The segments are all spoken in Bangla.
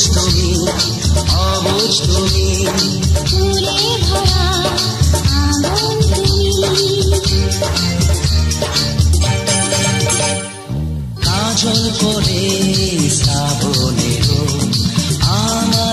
তুমি আমার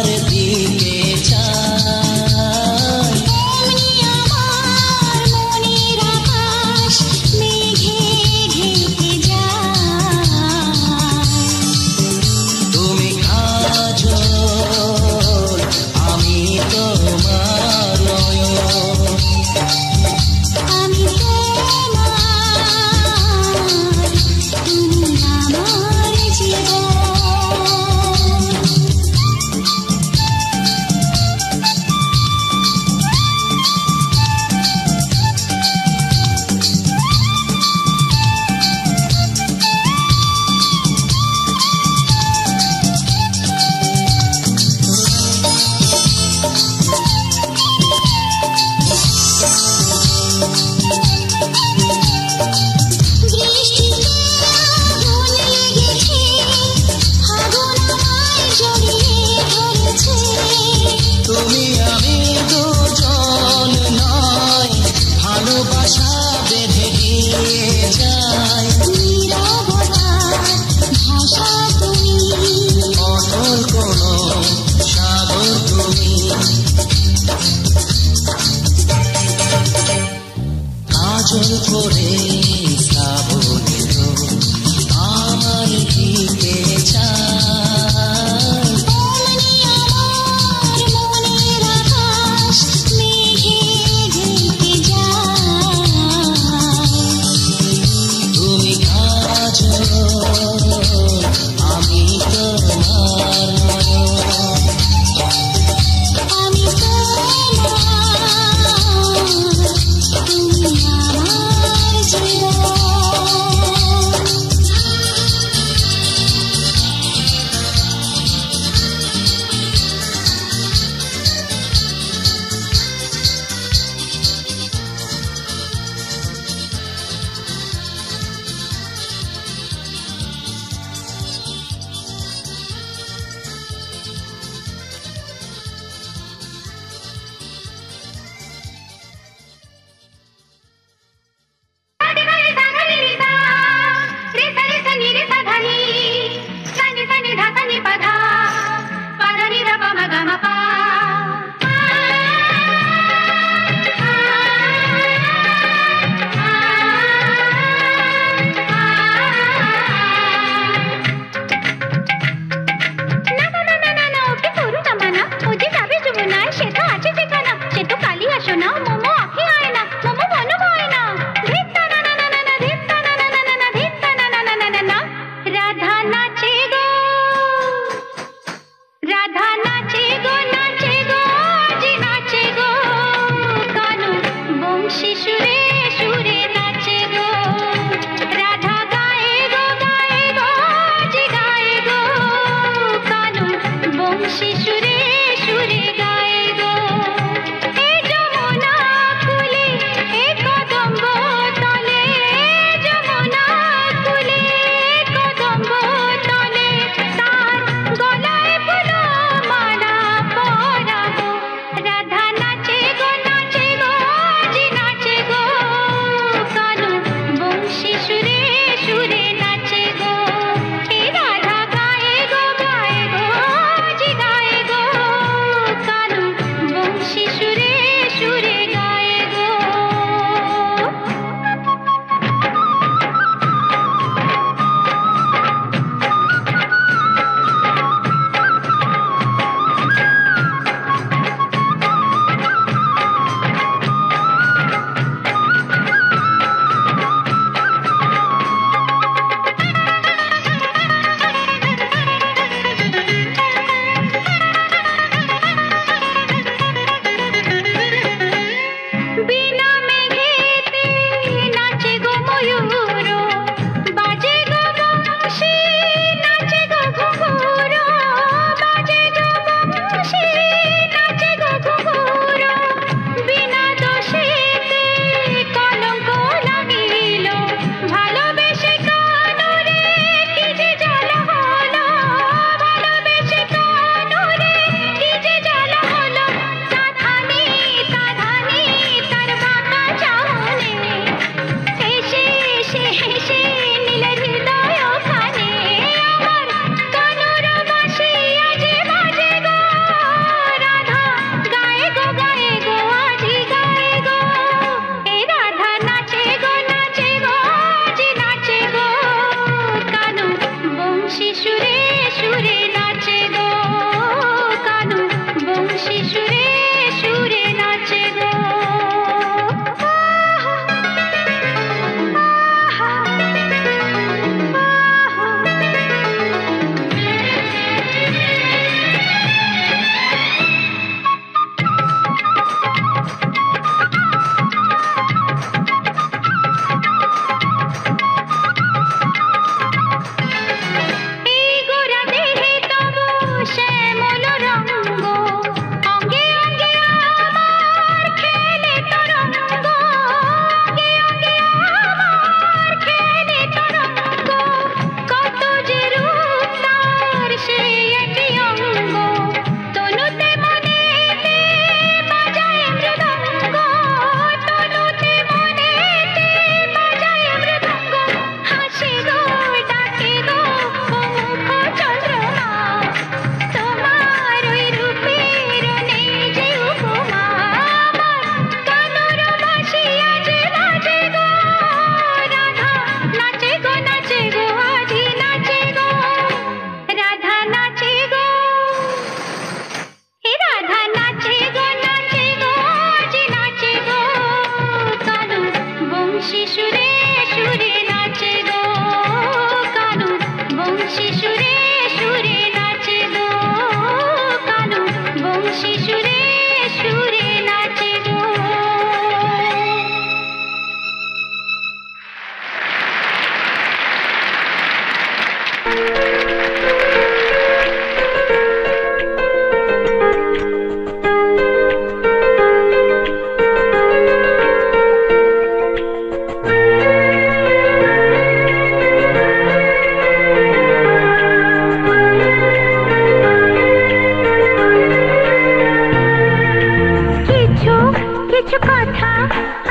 কিছু কথা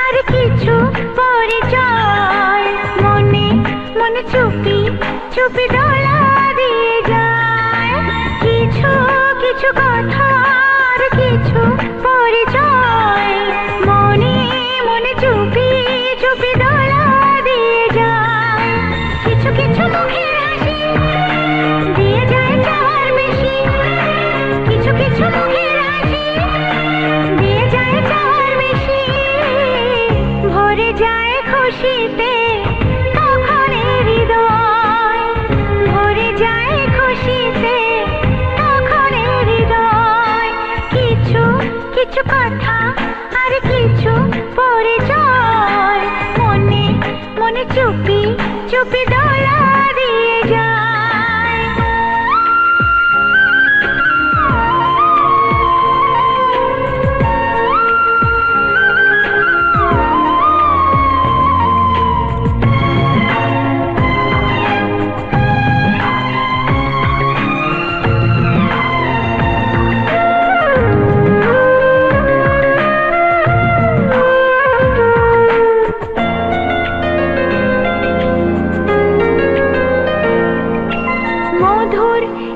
আর কিছু পরিচয়, মনে মনে চুপি চুপি দোলা দিয়ে যায়। কিছু কিছু কথা আর কিছু পরিচয়, মনে মনে চুপি চুপি দোলা দিয়ে যায়। কিছু কিছু মুখের হাসি দিয়ে যায় চাওয়ার বেশি, কিছু কিছু মুখের হাসি দিয়ে যায় চাওয়ার বেশি। ভরে যায় খুশিতে তখন হৃদয়, ভরে যায় খুশিতে তখন হৃদয়। কিছু কিছু কথা আর কিছু পরিচয়, মনে মনে চুপি চুপি দোলা দিয়ে যায়।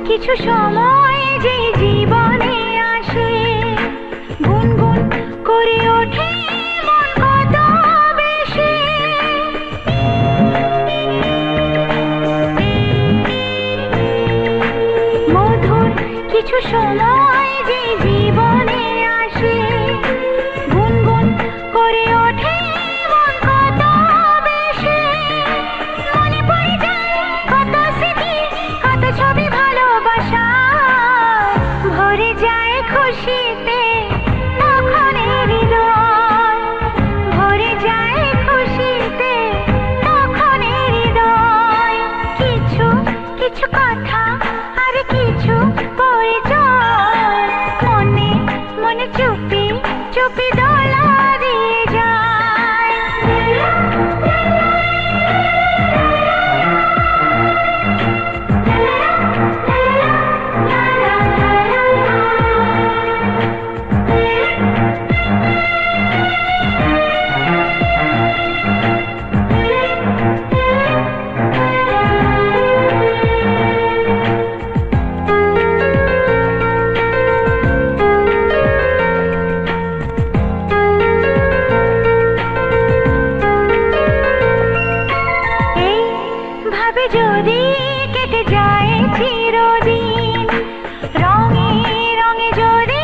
কিছু সময় যে জীবনে আসে, গুনগুন করে ওঠে মন কত বেশি। মধুর কিছু সময় যে জীবনে আসে, গুনগুন করে ওঠে মন কত বেশি। মনে পড়ে যায় কত স্মৃতি কত ছবি ভালোবাসা, ভরে যায় খুশিতে তখন হৃদয়, ভরে যায় খুশিতে তখন হৃদয়। কিছু কিছু কথা আর কিছু পরিচয়, মনে মনে চুপি চুপি দোলা দিয়ে যায়। যদি কেটে যায় চিরদিন, রঙে রঙে যদি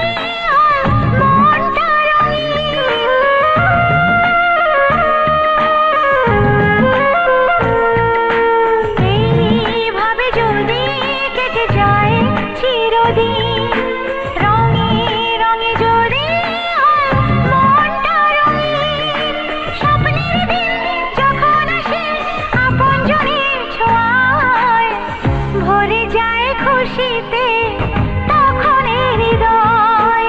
হয় মনটা রঙিন। এইভাবে যদি কেটে যায় চিরদিন, রঙে রঙে যদি হয় মনটা রঙিন। স্বপ্নের দিন যখন আসে আপনজনের ছোঁয়ায়, ভরে যায় খুশিতে তখন হৃদয়,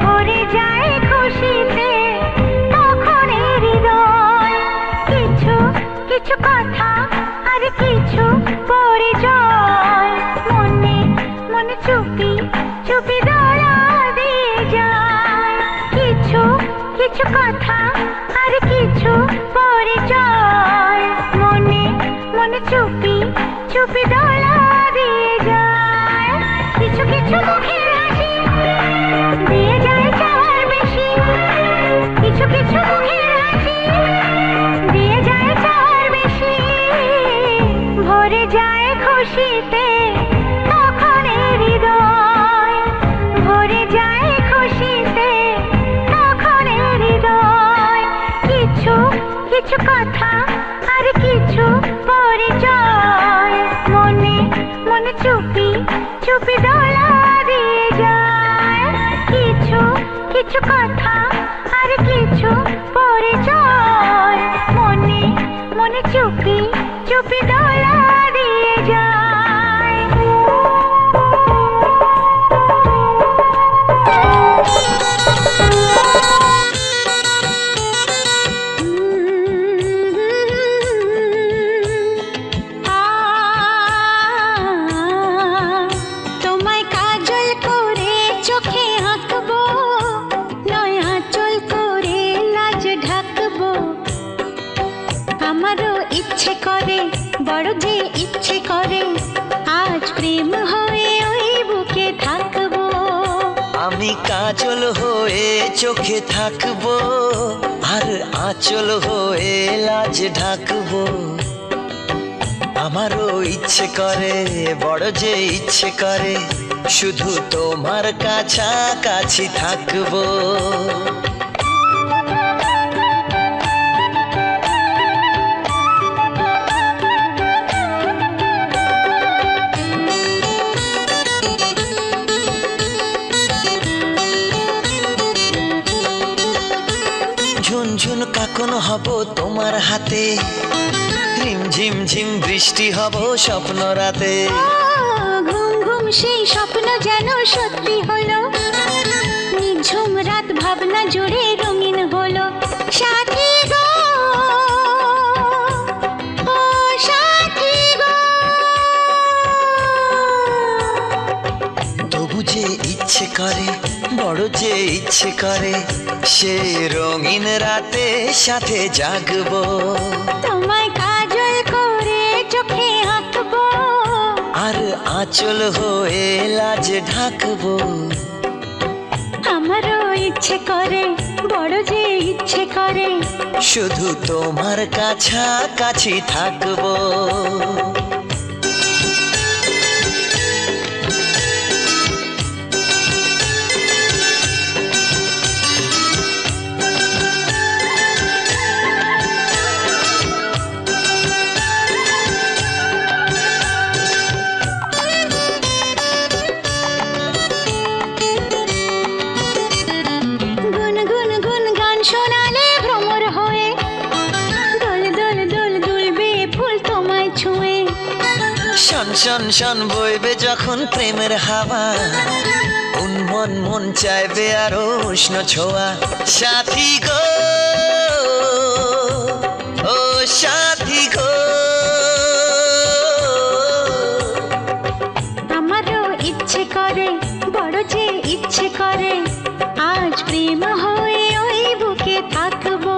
ভরে যায় খুশিতে তখন হৃদয়। কিছু কিছু কথা আর কিছু পরিচয়, মনে মনে চুপি চুপি দোলা দিয়ে যায়। কিছু কিছু কথা আর কিছু পরিচয়, মনে মনে চুপি চুপি দোলা দিয়ে যায়। কিছু কিছু মুখের হাসি দিয়ে যায় চাওয়ার বেশি, কিছু কিছু মুখের হাসি দিয়ে যায় চাওয়ার বেশি। ভরে যায় খুশিতে তখন হৃদয়, ভরে যায় খুশিতে তখন হৃদয়। কিছু কিছু কথা আর কিছু পরিচয়, মনে মনে চুপি চুপি দোলা দিয়ে যায়। কিছু কিছু কথা আর কিছু পরিচয়, মনে মনে চুপি চুপি দোলা দিয়ে যায়। তোমায় কাজল করে চোখে আঁকবো, নয়া আমারও ইচ্ছে করে বড় যে ইচ্ছে করে আজ প্রেম হয়ে ওই বুকে থাকবো। আমি কাজল হয়ে চোখে থাকবো আর আঁচল হয়ে লাজ ঢাকবো। আমারও ইচ্ছে করে বড় যে ইচ্ছে করে শুধু তোমার কাছাকাছি থাকবো। ঝুনঝুন কাকন হব তোমার হাতে, ঝিম ঝিম বৃষ্টি হব স্বপ্ন রাতে। ঘুম ঘুম সেই স্বপ্ন যেন সত্যি হলো, নিঝুম রাত ভাবনা জুড়ে রঙিন হলো। সাথী গো ও সাথী গো, তবু যে ইচ্ছে করে বড় যে ইচ্ছে করে সে রঙিন রাতে সাথে জাগবো। তোমায় কাজল করে চোখে আঁকবো আর আঁচল হয়ে লাজ ঢাকবো। আমারও ইচ্ছে করে বড় যে ইচ্ছে করে শুধু তোমার কাছাকাছি থাকবো। শোনালে ভ্রমর হয়ে দোল দোল দোল দুলবে ফুল তোমায় ছুঁয়ে। শন শন শন বইবে যখন প্রেমের হাওয়া, উন্মন মন চাইবে আরো উষ্ণ ছোঁয়া। সাথী গো ও সাথী গো, আমারও ইচ্ছে করে বড় যে ইচ্ছে করে আজ প্রেম হয়ে ওই বুকে থাকবো।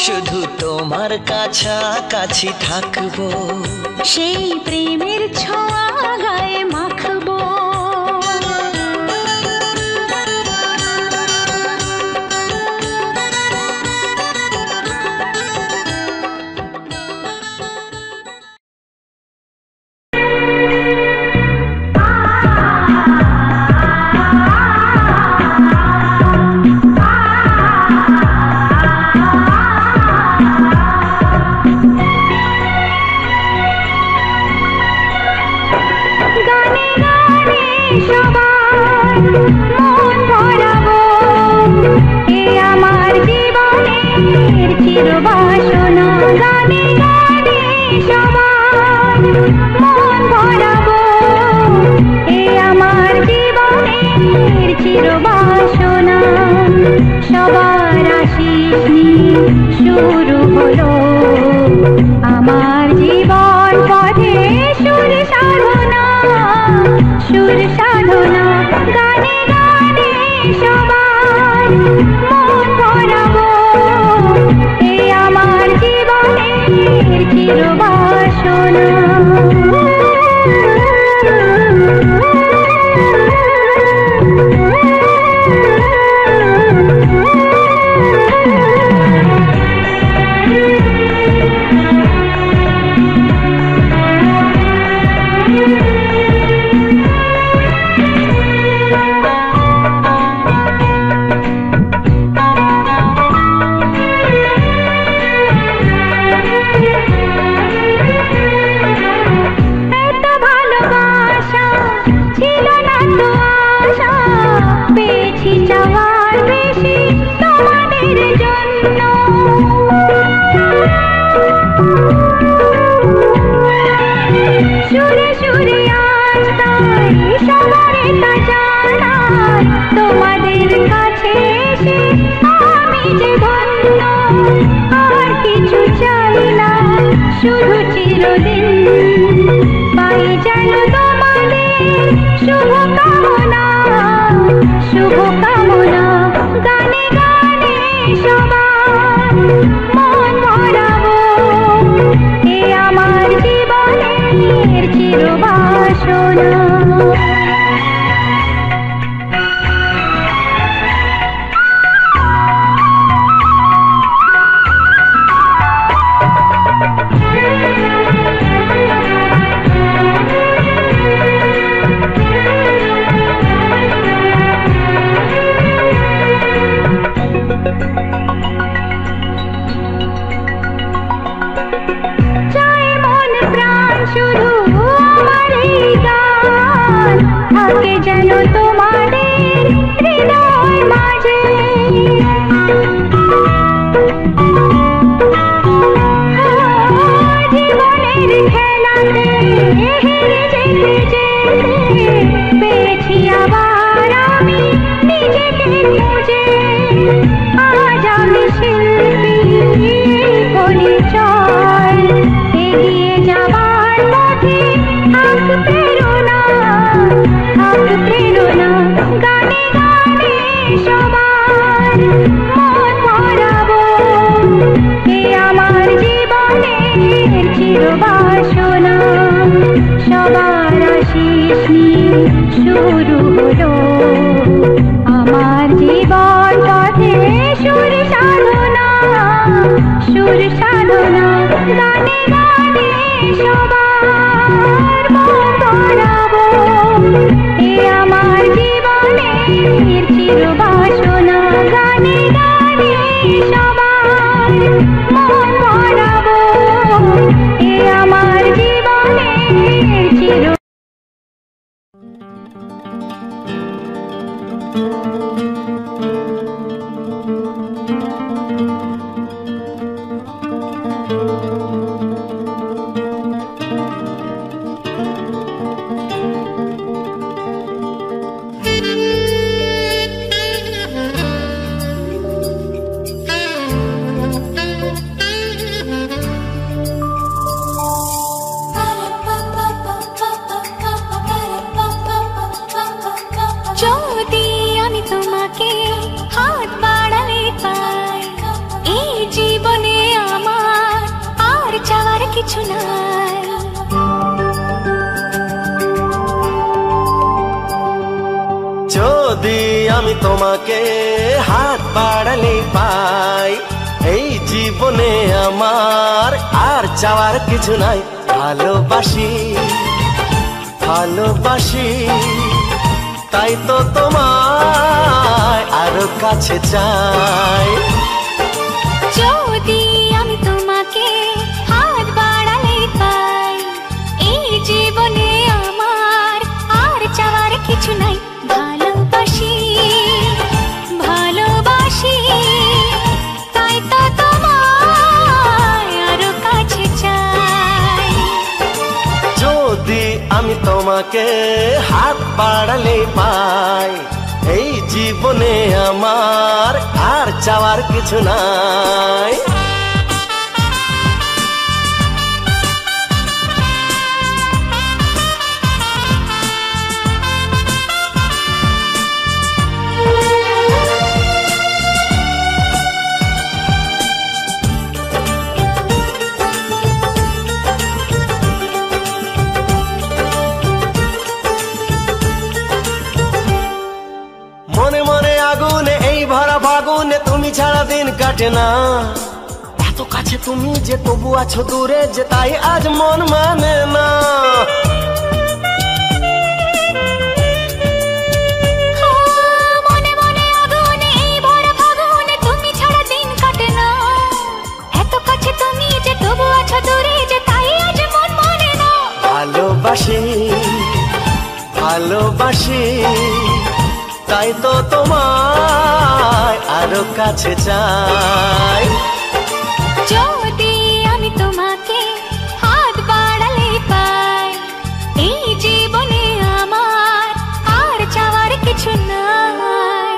শুধু তোমার কাছাকাছি থাকবো। সেই প্রেমের ছোঁয়া গায়ে মাখবো। চিরবাসনা গানে গানে সবার মন ভরাবো, এ আমার জীবনের চিরবাসনা। সবার আশিস নিয়ে শুরু হলো আমার জীবন পথে সুর সাধনা, সুর সাধনা। গানে গানে সবার মন ভরাবো, এ আমার জীবনের চিরবাসনা। তোমাদের কাছে এসে আমি যে ধন্য, আর কিছু চাই না, শুধু চিরদিন পাই যেন তোমাদের শুভ কামনা, শুভ কামনা। গানে গানে সবার মন ভরাবো, চিরবাসনা। থাকে যেন তোমাদের হৃদয় মাঝে, জীবনের খেলাতে হেরে যেতে যেতে পেয়েছি আবার আমি নিজেকে খুঁজে। আজ আমি শিল্পী পরিচয়, এগিয়ে যাবার পথে থাক প্রেরণা, থাক প্রেরণা। গানে গানে সবার মন ভরাবো, এ আমার জীবনের চিরবাসনা। সবার আশিস নিয়ে শুরু হলো আমার জীবন পথে সুর সাধনা, সুর সাধনা। গানে গানে সবার মন ভরাবো, এ আমার জীবনের চিরবাসনা। গানে গানে সবার মন ভরাবো, এ আমার জীবনের চির। যদি আমি তোমাকে হাত বাড়ালে পাই, এই জীবনে আমার আর চাওয়ার কিছু নাই। যদি আমি তোমাকে হাত বাড়ালে পাই, এই জীবনে আমার আর চাওয়ার কিছু নাই। ভালোবাসি ভালোবাসি, তাই তো তোমায় আরো কাছে চাই। যদি আমি তোমাকে হাত বাড়ালে পাই, এই জীবনে আমার আর চাওয়ার কিছু নাই। ভালোবাসি ভালোবাসি, তাই তো তোমায় আরো কাছে চাই। যদি আমি তোমাকে হাত বাড়ালে পাই, এই জীবনে আমার আর চাওয়ার কিছু নাই। মনে মনে আগুনে এই ভরা ফাগুনে তুমি ছাড়া দিন কাটে না। এত কাছে তুমি যে তবু আছো দূরে, যে তাই আজ মন মানে না। মনে মনে আগুনে এই ভরা ফাগুনে তুমি ছাড়া দিন কাটে না। এত কাছে তুমি যে তবু আছো দূরে, যে তাই আজ মন মানে না। ভালোবাসি ভালোবাসি, তাই তো তোমায় আরো কাছে চাই। যদি আমি তোমাকে হাত বাড়ালে পাই, এই জীবনে আমার আর চাওয়ার কিছু নাই।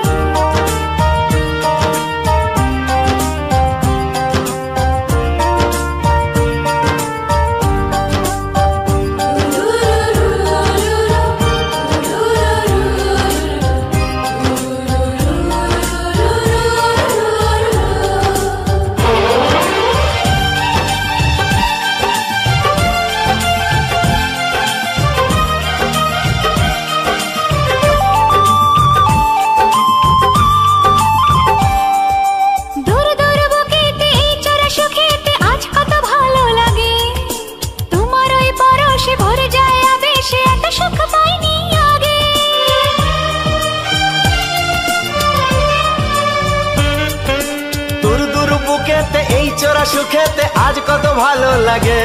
নিচরা সুখেতে আজ কত ভালো লাগে,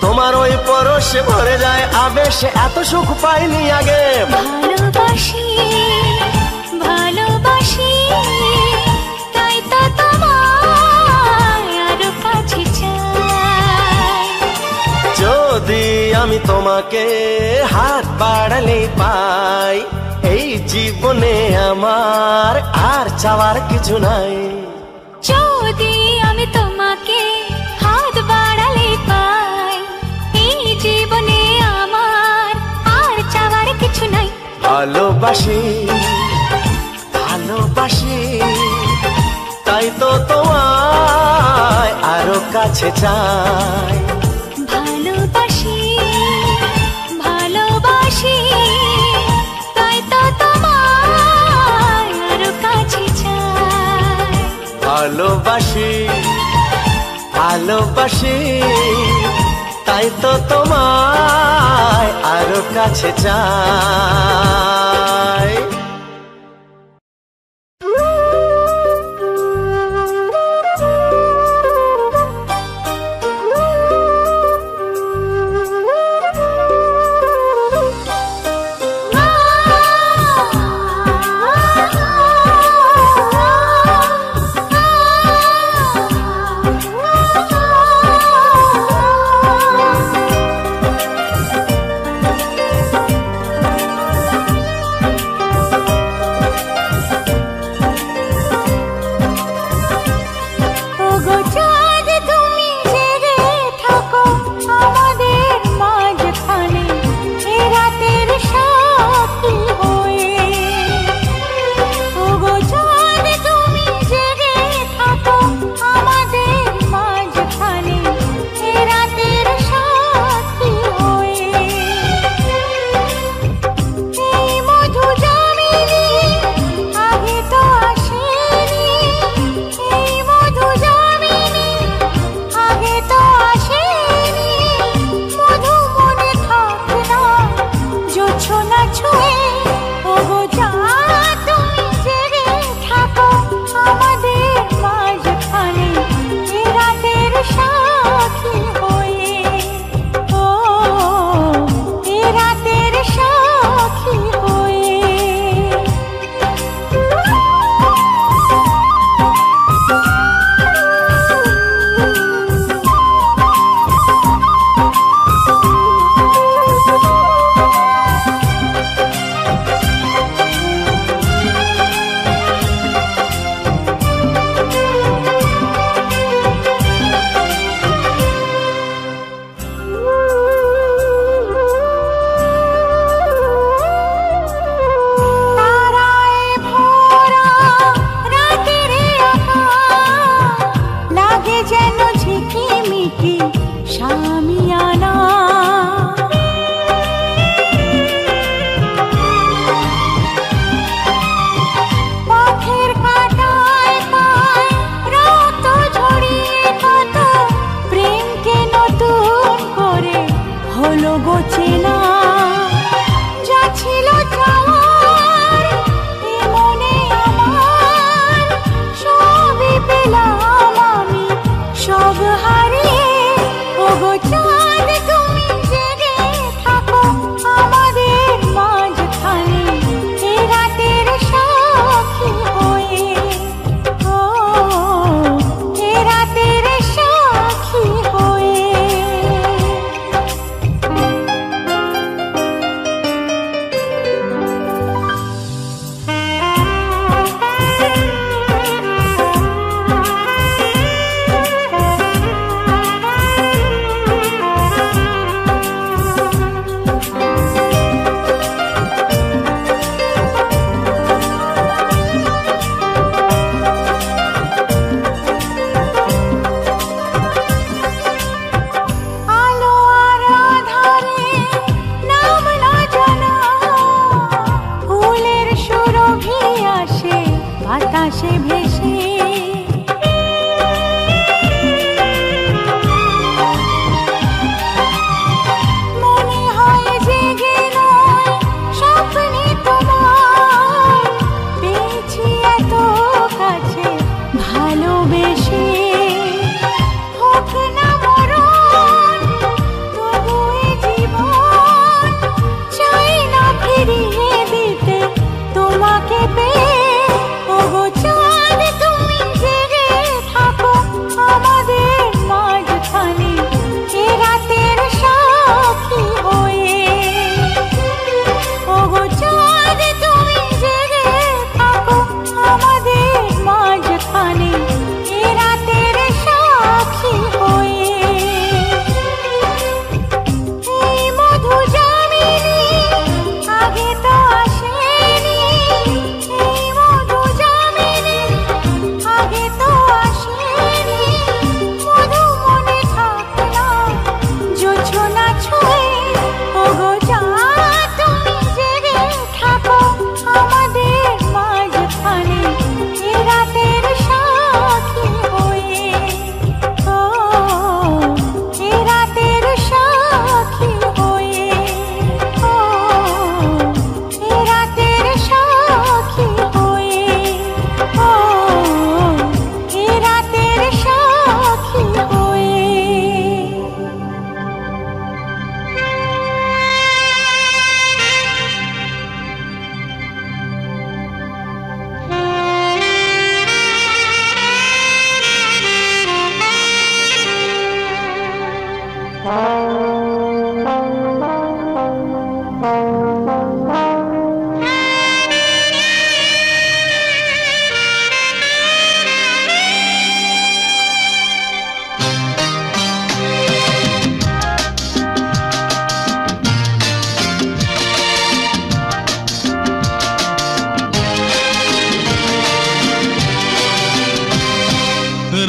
তোমার ওই পরশে ভরে যায় আবেশে, এত সুখ পাইনি আগে। ভালোবাসি ভালোবাসি তাই তো তোমায় আরো কাছে চাই। যদি আমি তোমাকে হাত বাড়ালে পাই, এই জীবনে আমার আর চাওয়ার কিছু নাই। যদি আমি তোমাকে হাত বাড়ালে পাই, এই জীবনে আমার আর চাওয়ার কিছু নাই। ভালোবাসি ভালোবাসি তাই তো তোমায় আরো কাছে চাই। ভালোবাসি ভালোবাসি তাই তো তোমায় আরো কাছে চাই। ভালোবাসি ভালোবাসি তাই তো তোমায় আরো কাছে চাই।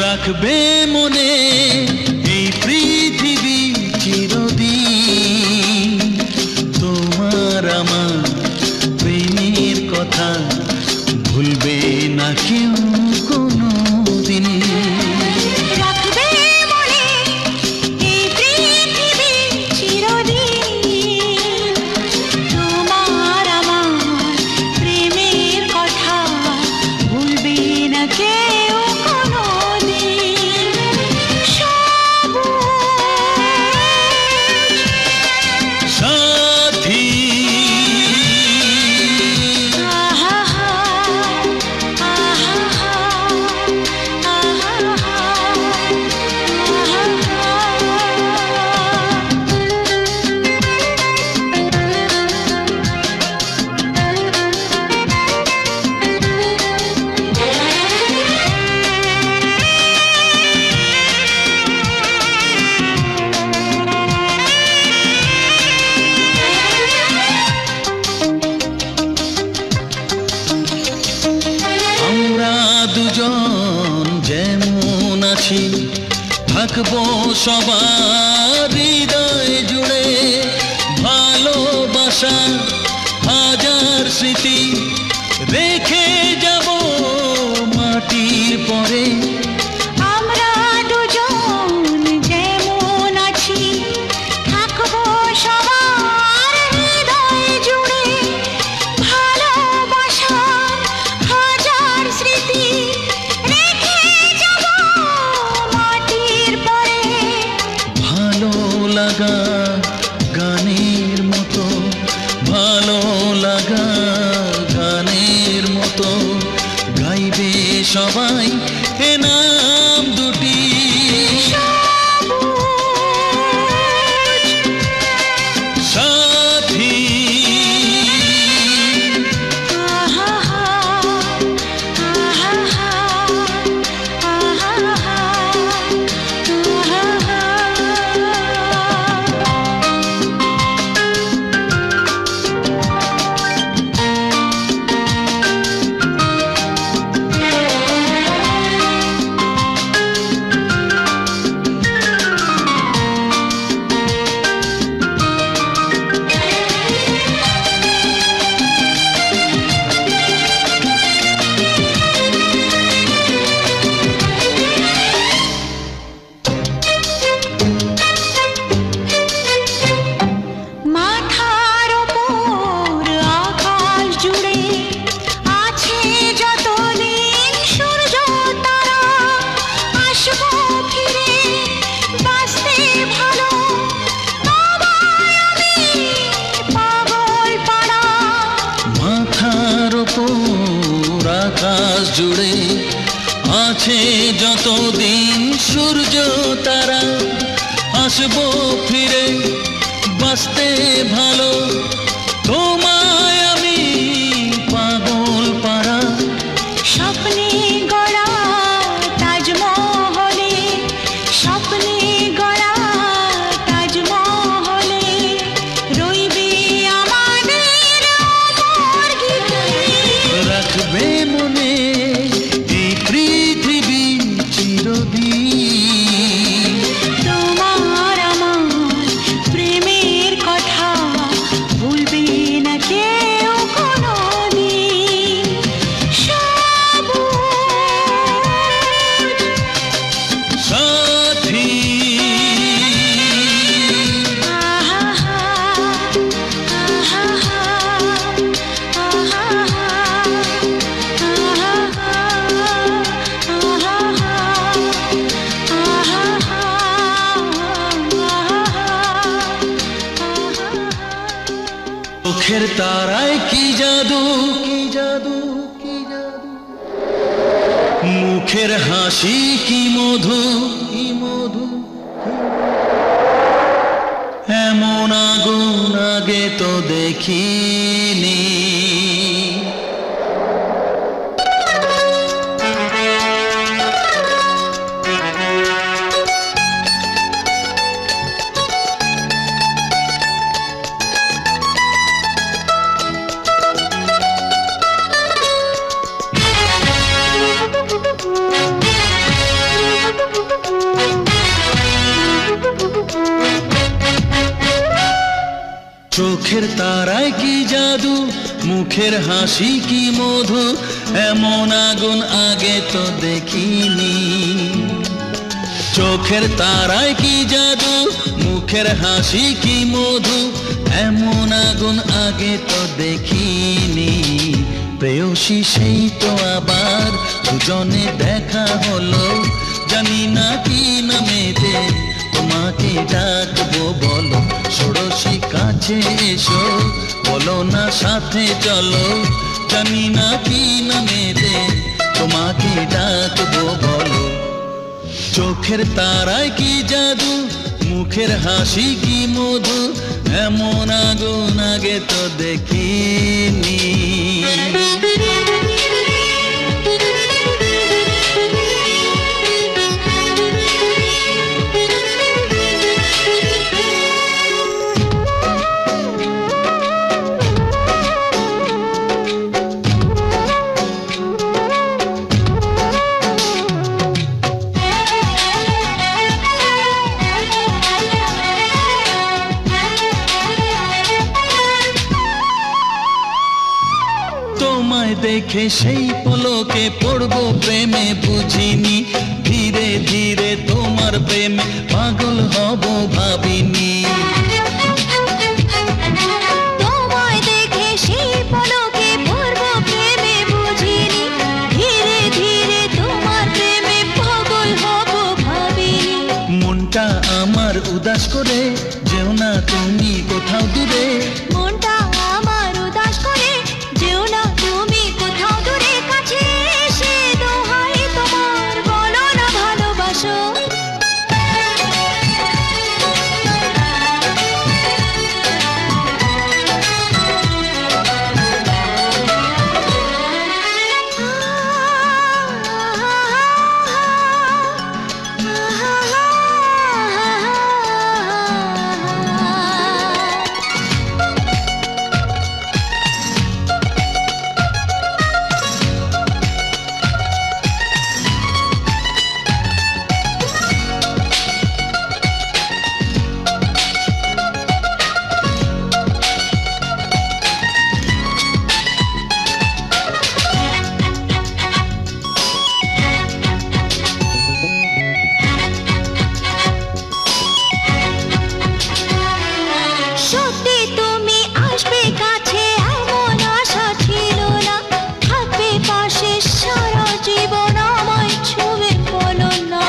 রাখবে মনে এই পৃথিবী চিরদিন তোমার আমার প্রেমের কথা ভুলবে না কেউ কোনোদিন রাখবে মনে এই পৃথিবী চিরদিন তোমার আমার প্রেমের কথা ভুলবে না কেউ কোনোদিন সাথী আহা আহা আমরা দুজন যেমন আছি থাকবো সবার হৃদয় জুড়ে ভালোবাসা হাজার স্মৃতি রেখে যাব মাটির পরে আমরা দুজন যেমন আছি থাকবো সবার হৃদয় জুড়ে ভালোবাসা হাজার স্মৃতি রেখে যাব মাটির পরে ভালো লাগা গানের মতো ভালো লাগা গানের মতো গাইবে সবাই এ নাম দুটি সাথী আহা আহা মাথার উপর আকাশ জুড়ে আছে যতদিন সূর্য তারা আসবো ফিরে বাঁচতে ভালো তোমায় আমি পাগল পাড়া মাথার উপর আকাশ জুড়ে আছে যতদিন সূর্য তারা আসবো ফিরে বাঁচতে ভালো তোমায় আমি পাগল পাড়া স্বপ্নে গড়া তাজমহলে স্বপ্নে গড়া তাজমহলে রইবে আমাদের অমর গীতি রাখবে মনে এই পৃথিবী চিরদিন তোমার আমার প্রেমের কথা ভুলবে না কেউ কোনোদিন সাথী চোখের তারায় কি জাদু কি জাদু কি জাদু মুখের হাসি কি মধু কি মধু এমন আগুন আগে তো দেখিনি চোখের তারায় কি জাদু, মুখের হাসি কি মধু, এমন আগুন আগে তো দেখিনি। চোখের তারায় কি জাদু, মুখের হাসি কি মধু, এমন আগুন আগে তো দেখিনি। প্রেয়সী সেই তো আবার দুজনে দেখা হলো, জানি না কি নামেতে তোমাকে ডাকবো বলো। ষোড়শী কাছে এসো, বলো না সাথে চলো, জানি না কি নামেতে তোমাকে ডাকবো বলো। চোখের তারায় কি জাদু, মুখের হাসি কি মধু, এমন আগুন আগে তো দেখিনি। তোমায় দেখে সেই পলকে পড়বো প্রেমে বুঝিনি, ধীরে ধীরে তোমার প্রেমে পাগল হব ভাবিনি। তোমায় দেখে সেই পলকে পড়বো প্রেমে বুঝিনি, ধীরে ধীরে তোমার প্রেমে পাগল হব ভাবিনি। মনটা আমার উদাস করে যেও না তুমি কোথাও দূরে, মনটা আমার উদাস করে যেও না তুমি কোথাও দূরে, কাছে এসে দোহাই তোমার বলো না ভালোবাসো। সত্যি তুমি আসবে কাছে এমন আশা ছিল না, থাকবে পাশে সারা জীবন আমায় ছুঁয়ে বলো না।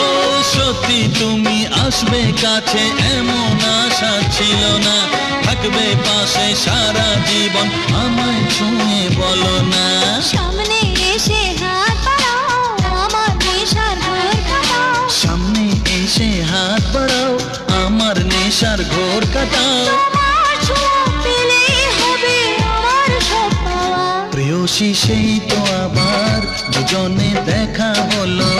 ও সত্যি তুমি আসবে কাছে এমন আশা ছিল না, থাকবে পাশে সারা জীবন আমায় ছুঁয়ে বলো না। সামনে এসে হাত বাড়াও, আমার নেশার ঘোর কাটাও। সামনে এসে হাত বাড়াও, আমার নেশার ঘোর কাটাও। তোমার ছোঁয়া পেলেই হবে আমার সব পাওয়া। প্রেয়সী সেই তো আবার দুজনে দেখা হলো,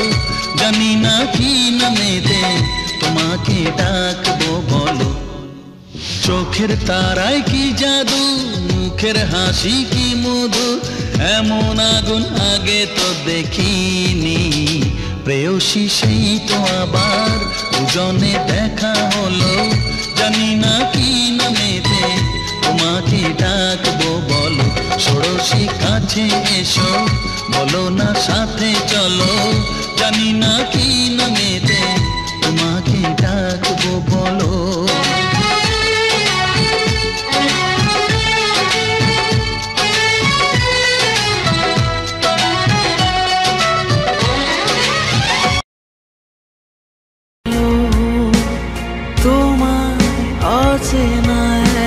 জানি না কি নামেতে তোমাকে ডাকবো বলো। চোখের তারায় কি জাদু, মুখের হাসি কি মধু, এমন আগুন আগে তো দেখিনি। প্রেয়সী সেই তো আবার দুজনে দেখা হলো, জানি না কি নামেতে তোমাকে ডাকবো বলো। ষোড়শী কাছে এসো, বলো না সাথে চলো, জানি না কি নামেতে তোমাকে ডাকবো বলো। অচেনা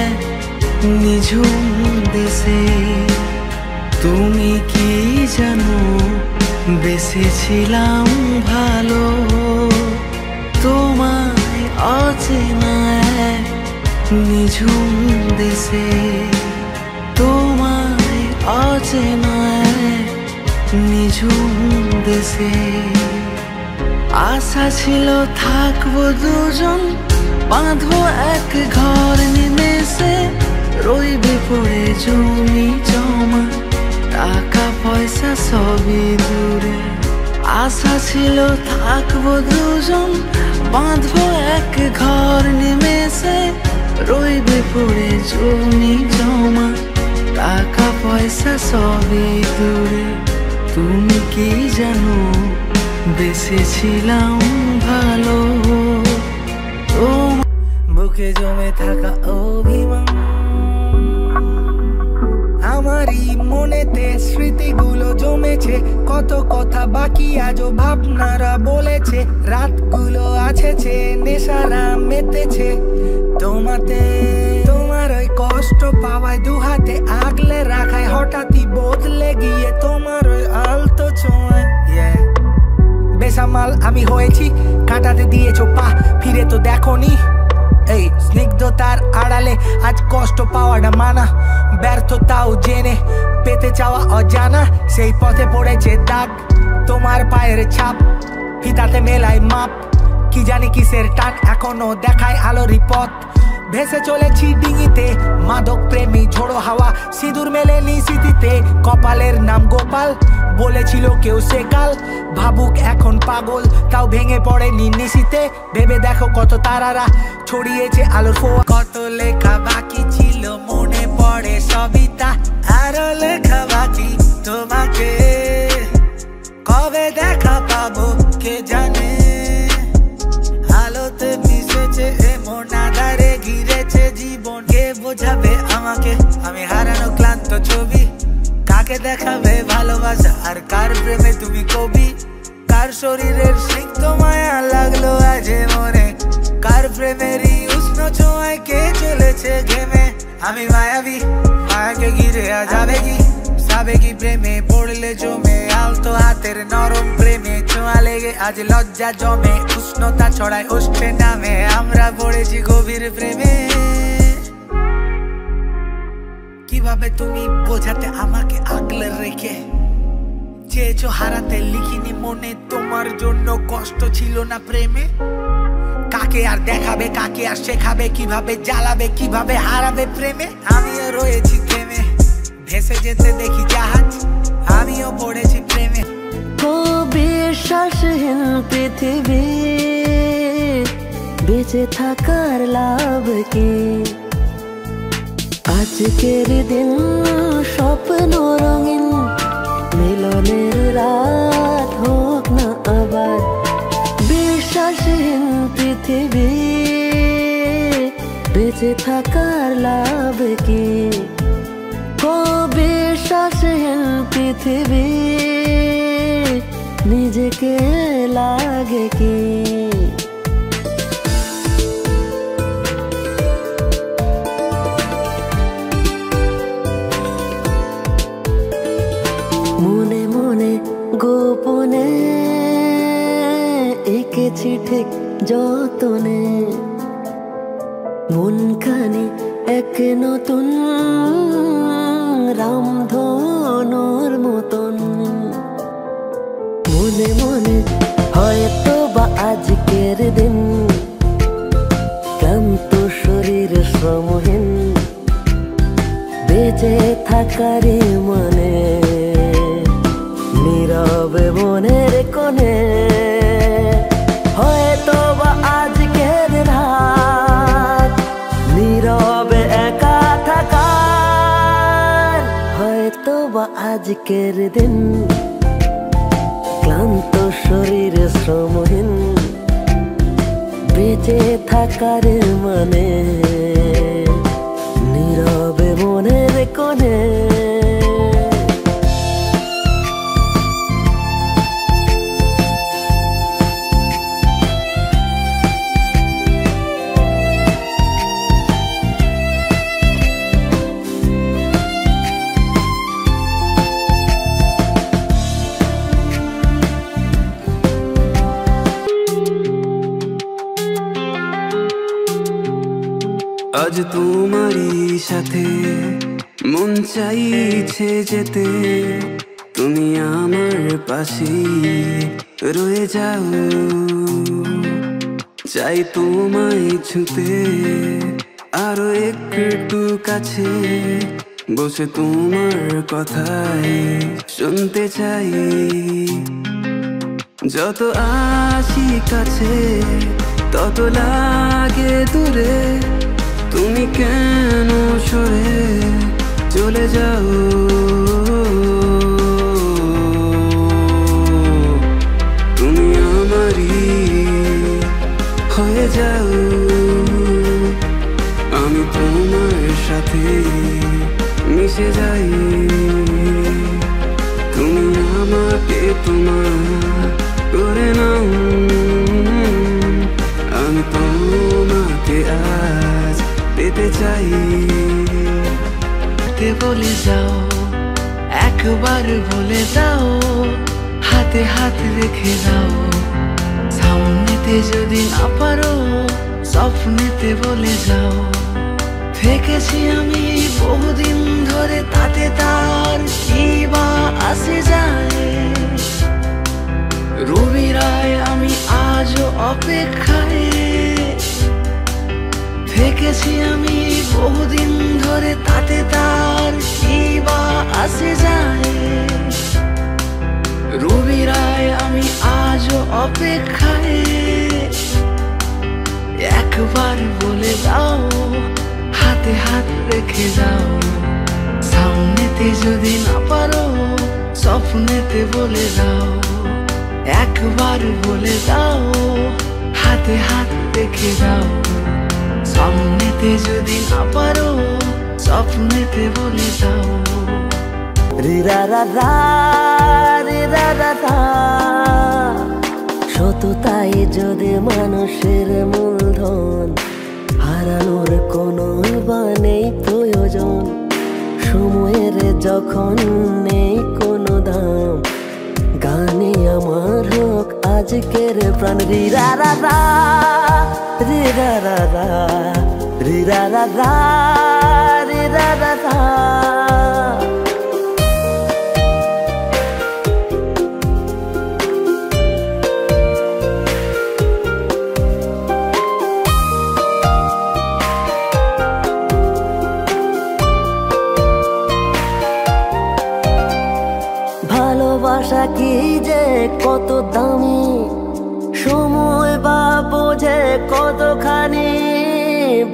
এক নিঝুম দেশে তুমি কি জানো, বেসেছিলাম ভালো। তোমায় অচেনা এক নিঝুম দেশে, তোমায় অচেনা এক নিঝুম দেশে। আশা ছিল থাকবো দুজন, বাঁধবো এক ঘর নিমেষে, রইবে পড়ে জমি জমা, টাকা পয়সা সবই দূরে। আশা ছিল থাকবো দুজন, বাঁধবো এক ঘর নিমেষে, রইবে পড়ে জমি জমা, টাকা পয়সা সবই দূরে। তুমি কি জানো বেঁচেছিলাম ভালো, বুকে জমে থাকা অভিমান আমারই মনেতে স্মৃতিগুলো জমেছে, কত কথা বাকি আজও ভাবনারা বলেছে, রাতগুলো আছেছে নেশারা মেতেছে তোমাতে। তোমার ওই কষ্ট পাওয়ায় দুহাতে আগলে রাখায় হঠাৎই বদলে গিয়ে তোমার ওই আলতো ছোঁয়ায়। বেসামাল আমি হয়েছি, কাটাতে দিয়েছো পা, ফিরে তো দেখোনি। এই স্নিগ্ধতার আড়ালে আজ কষ্ট পাওয়াটা মানা, ব্যর্থতাও জেনে পেতে চাওয়া অজানা, সেই পথে পড়েছে দাগ তোমার পায়ের ছাপ, ফিতাতে মেলায় মাপ, কি জানি কিসের টান এখনো দেখায় আলোরই পথ। ভেসে চলেছি ডিঙিতে মাদক প্রেমী ঝোড়ো হাওয়া, সিঁদুর মেলেনি স্মৃতিতে, কপালের নাম গোপাল, বলেছিল কেউ সেকাল ভাবুক এখন পাগল, তাও ভেঙে পড়েনি নিশিতে। ভেবে দেখো কত তারারা ছড়িয়েছে আলোর ফোঁয়া, কত লেখা বাকি ছিল মনে পড়ে সবই তা, আরো লেখা বাকি তোমাকে কবে দেখা পাবো কে জানে। আলোতে মিশেছে এমন আধারে ঘিরেছে জীবন, কে বোঝাবে আমাকে আমি হারানো ক্লান্ত ছবি, কাকে দেখাবে ভালোবাসা আর কার প্রেমে তুমি কবি। কার শরীরের সিক্ত মায়া লাগলো আজ মনে, কার প্রেমেরই উষ্ণ ছোঁয়ায় কে চলেছে ঘেমে। আমি মায়াবী মায়াকে ঘিরে আজ আবেগী, সাবেগী প্রেমে পড়লে জমে, আলতো হাতের নরম প্রেমে ছোঁয়া লেগে আজ লজ্জা জমে, উষ্ণতা ছড়ায় ওষ্ঠে নামে, আমরা পড়েছি গভীর প্রেমে। কিভাবে তুমি বোঝাতে আমাকে আগলে রেখে, চেয়েছো হারাতে লিখিনি মনে, তোমার জন্য কষ্ট ছিল না প্রেমে। কাকে আর দেখাবে, কাকে আর শেখাবে, কিভাবে জ্বালাবে, কিভাবে হারাবে প্রেমে। আমিও রয়েছি থেমে, ভেসে যেতে দেখি জাহাজ, আমিও পড়েছি প্রেমে। বিশ্বাসহীন পৃথিবী বেঁচে থাকার লাভ কি, আজকের দিন স্বপ্ন রঙিন, মিলনের রাত হোক না আবার। বিশ্বাসহীন পৃথিবী বেঁচে থাকার লাভ কি, বিশ্বাসহীন পৃথিবী নিজেকে লাগে কি। মনে মনে গোপনে এঁকেছি ঠিক যতনে, মনখানি এক নতুন রামধনুর মতন। মনে মনে হয়তো বা আজকের দিন ক্লান্ত শরীর শ্রমহীন, বেঁচে থাকারে মানে নীরবে মনের কোণে। হয়তো বা আজকের রাত নীরবে একা থাকার, হয়তো বা আজকের দিন ক্লান্ত শরীর শ্রমহীন, বেঁচে থাকার মানে নীরবে মনের কোণে। আজ তোমারই সাথে মন চাইছে যেতে, তুমি আমার পাশে রয়ে যাও। চাই তোমায় ছুতে আরো একটু কাছে, বসে তোমার কথাই শুনতে চাই। যত আসি কাছে তত লাগে দূরে, তুমি কেন সরে চলে যাও? তুমি আমারই হয়ে যাও, আমি তোমার সাথে মিশে যাই। তুমি আমাকে তোমার করে নাও, আমি তোমাকে আজ পেতে চাই। বলে যাও, একবার বলে দাও, হাতে হাত রেখে দাও। সামনেতে যদি না পারো, স্বপ্নেতে বলে যাও। থেকেছি আমি বহুদিন ধরে, তাতে তার কি বা আসে যায়? রবি রায় আমি আজও অপেক্ষায় থেকেছি আমি বহুদিন ধরে, তাতে তার কি বা আসে যায়? রবি রায় আমি আজও অপেক্ষায়, একবার বলে দাও, হাতে হাত রেখে দাও। সামনেতে যদি না পারো, স্বপ্নেতে বলে দাও। একবার বলে দাও, হাতে হাত রেখে দাও। সামনেতে যদি না পারো, স্বপ্নেতে বলে দাও। রিরা রা রা রিরা রা রা, সততাই যদি মানুষের মূলধন, হারানোর কোনো বা নেই প্রয়োজন। সময়ের যখন নেই কোনো দাম, গানে আমার হোক আজকের প্রাণ। রিরা রা রা রিরা রা রা রিরা রা রা রিরা রা রা। ভালোবাসা কি যে কত দামি, সময় বা বোঝে কতখানি।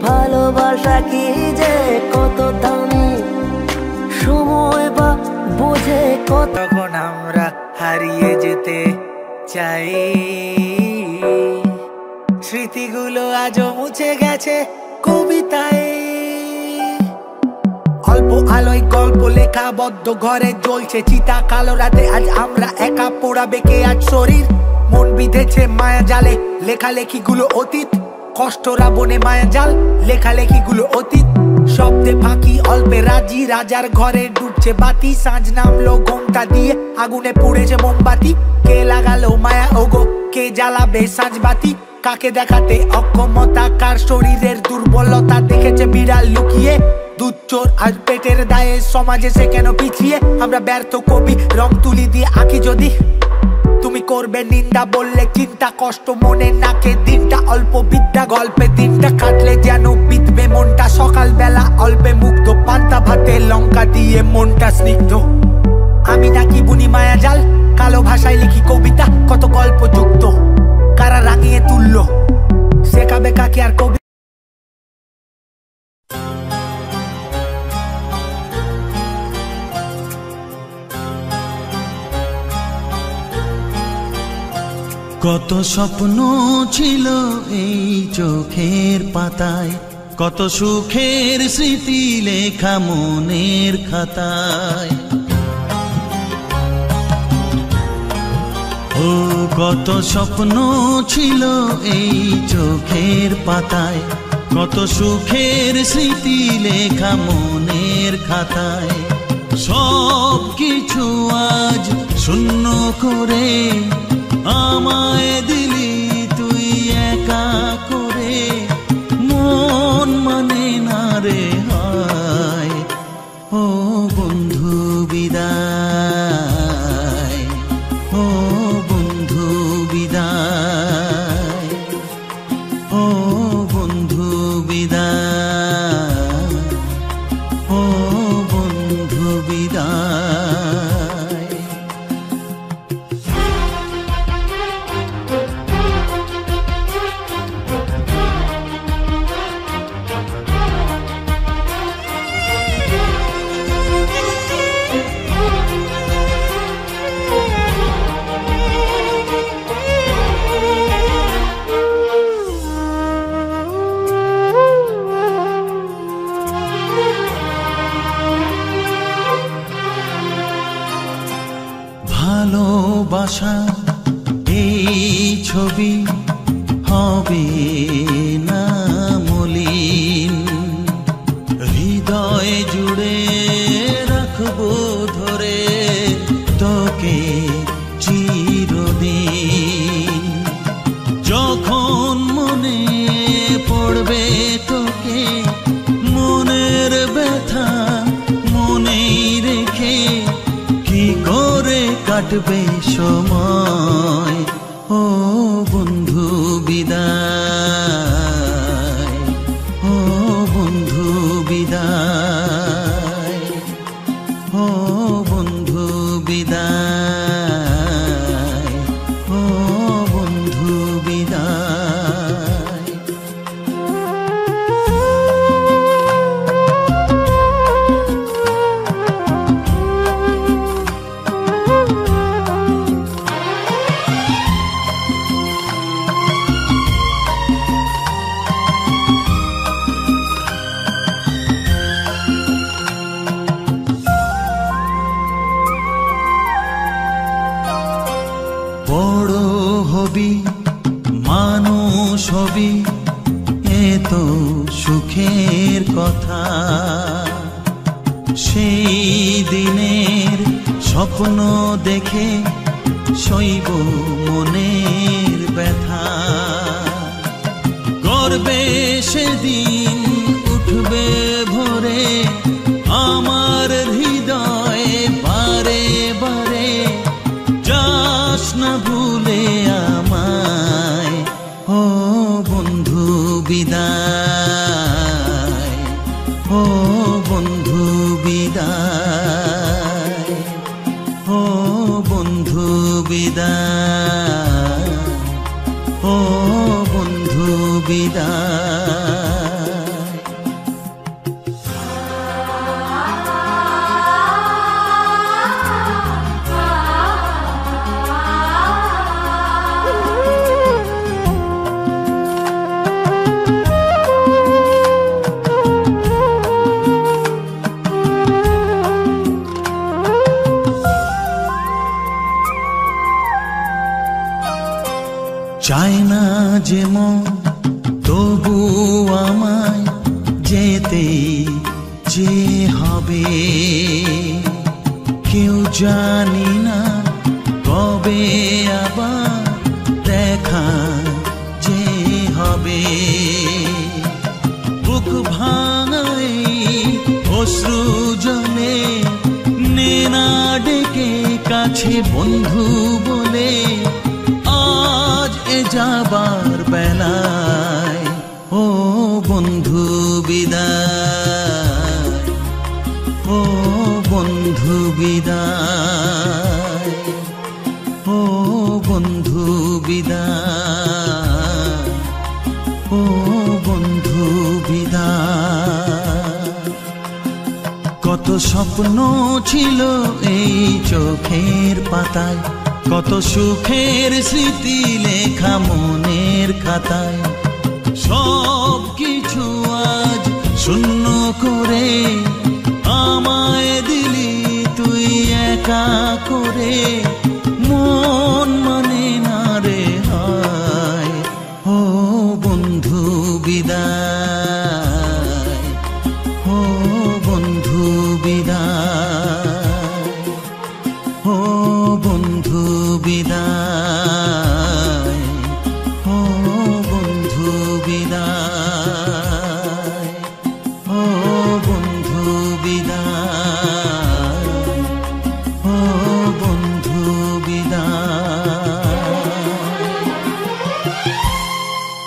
ভালোবাসা কি যে কত দামি, সময় বা বোঝে কত। তখন আমরা হারিয়ে যেতে চাই, স্মৃতিগুলো আজও মুছে গেছে কবিতায়। অল্প আলোয় গল্প লেখা বদ্ধ ঘরে জ্বলছে চিতা, কালো রাতে আজ আমরা একা, পোড়াবে কে আজ শরীর? মন বিঁধেছে মায়া জালে, লেখালেখিগুলো অতীত। কষ্টরা বনে মায়া জাল, লেখালেখিগুলো অতীত। শব্দে ফাঁকি অল্পে রাজি, রাজার ঘরে ডুবছে বাতি। সাঁঝ নামলো ঘোমটা দিয়ে, আগুনে পুড়েছে মোমবাতি। কে লাগালো মায়া ওগো, কে জ্বালাবে সাঁঝ বাতি? কাকে দেখাতে অক্ষমতা, কার শরীরের দুর্বলতা দেখেছে বিড়াল লুকিয়ে? দুধ চোর আর পেটের দায়ে সমাজে সে কেন পিছিয়ে? আমরা ব্যর্থ কবি, রং তুলি দিয়ে আঁকি যদি। তুমি করবে নিন্দা বললে চিন্তা, কষ্ট মনে নাকে দিনটা। অল্প বিদ্যা গল্পে দিনটা কাটলে যেন বিধবে মনটা। সকাল বেলা অল্পে মুগ্ধ, পান্তা ভাতে লঙ্কা দিয়ে মনটা স্নিগ্ধ। আমি নাকি বুনি মায়া জাল, কালো ভাষায় লিখি কবিতা। কত গল্প যুক্ত, কারা রাঙিয়ে তুললো, শেখাবে কাকে আর কবি? কত স্বপ্ন ছিল এই চোখের পাতায়, কত সুখের স্মৃতি লেখা মনের খাতায়। ও কত স্বপ্ন ছিল এই চোখের পাতায়, কত সুখের স্মৃতি লেখা মনের খাতায়। সব কিছু আজ শূন্য করে আমায় দিলি তুই একা করে। মন মানে না রে হায়, ও বন্ধু বিদায়, ও বন্ধু বিদায়, ও বন্ধু বিদায়, ও বন্ধু বিদায়। ছবি হবে না মলিন, হৃদয় জুড়ে রাখবো ধরে তোকে চিরদিন। যখন মনে পড়বে তোকে, মনের ব্যথা মনেই রেখে কি করে কাটবে সময়। ও বন্ধু বিদায়, ও বন্ধু বিদায়, ও বন্ধু বিদায়, ও বন্ধু বিদায়। বড় হবি মানুষ হবি, এ তো সুখের কথা। সেই দিনের স্বপ্ন দেখে সইব মনের ব্যথা। গর্বে সেদিন উঠবে ভরে আমার হৃদয়ে বারে বারে, যাস না ভুলে আমায়। ও বন্ধু বিদায়, ও বন্ধু বিদায়, ও বন্ধু বিদায়, ও বন্ধু বিদায়। চায় না যে মন তবু আমায় যেতে যে হবে। কেউ জানি না কবে আবার দেখা যে হবে। বুক ভাঙাই অশ্রু জলে নে না ডেকে কাছে বন্ধু বলে, আজ এ যাবার বেলায়। ও বন্ধু বিদায়, ও বন্ধু বিদায়, ও বন্ধু বিদায়, ও বন্ধু বিদায়। কত স্বপ্ন ছিল এই চোখের পাতায়, কত সুখের স্মৃতি লেখা মনের খাতায়। সব কিছু আজ শূন্য করে আমায় দিলি তুই একা করে। মন